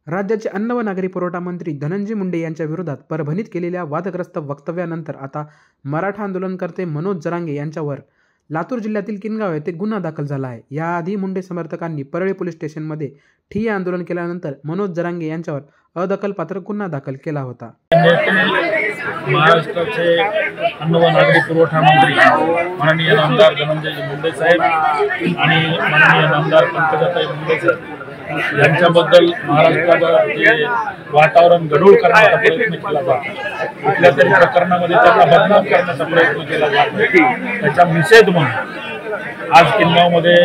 राज्याचे अन्न व नागरी पुरवठा मंत्री धनंजय मुंडे यांच्या विरोधात परभणीत केलेल्या वादग्रस्त वक्तव्यानंतर आता मराठा आंदोलनकर्ते मनोज जरांगे यांच्यावर लातूर जिल्ह्यातील किनगाव येथे गुन्हा दाखल झाला आहे। याआधी मुंडे समर्थकांनी परळी पोलीस स्टेशनमध्ये ठिय्या आंदोलन केल्यानंतर मनोज जरांगे यांच्यावर अदखलपात्र गुन्हा दाखल केला होता। महाराष्ट्राचे अन्न व नागरी पुरवठा मंत्री माननीय आमदार धनंजय मुंडे साहेब आणि माननीय आमदार पंकजाताई मुंडे साहेब यांच्याबद्दल महाराष्ट्रावर जे वातावरण गढूळ करण्याचा प्रयत्न केला जातो, कुठल्या तरी प्रकरणामध्ये त्यांना बदनाम करण्याचा प्रयत्न केला जातो, त्याचा निषेध म्हणून आज किनगावमध्ये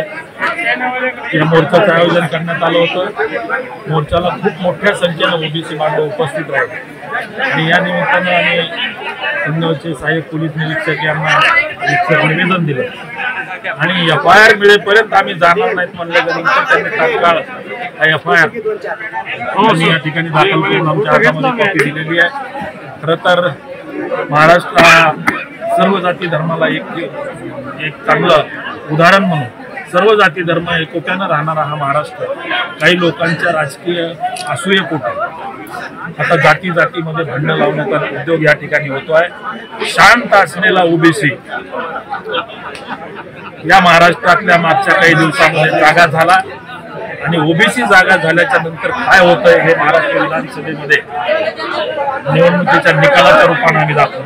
या मोर्चाचं आयोजन करण्यात आलं होतं। मोर्चाला खूप मोठ्या संख्येने ओबीसी बांधव उपस्थित राहिले आणि या निमित्ताने आम्ही किनगावचे सहाय्यक पोलीस निरीक्षक यांना निवेदन दिलं आणि FIR मिळेपर्यंत आम्ही जाणार नाहीत म्हणल्यानंतर त्यांनी तात्काळ FIR या ठिकाणी दाखल करून आमच्या हातामध्ये कॉपी दिलेली आहे। खरं तर महाराष्ट्र हा सर्व जाती धर्माला एक चांगलं उदाहरण म्हणून सर्व जाती धर्म एकोप्यानं राहणारा हा महाराष्ट्र काही लोकांच्या राजकीय असूयेपोटी आता जाती जातीमध्ये भांडणं लावण्याचा उद्योग या ठिकाणी होतोय। शांत असलेला ओबीसी या महाराष्ट्रातल्या मागच्या काही दिवसांमध्ये जागा झाला आणि ओबीसी जागा झाल्याच्या नंतर काय होतंय हे महाराष्ट्र विधानसभेमध्ये निवडणुकीच्या निकालाच्या रूपाने आम्ही दाखवू।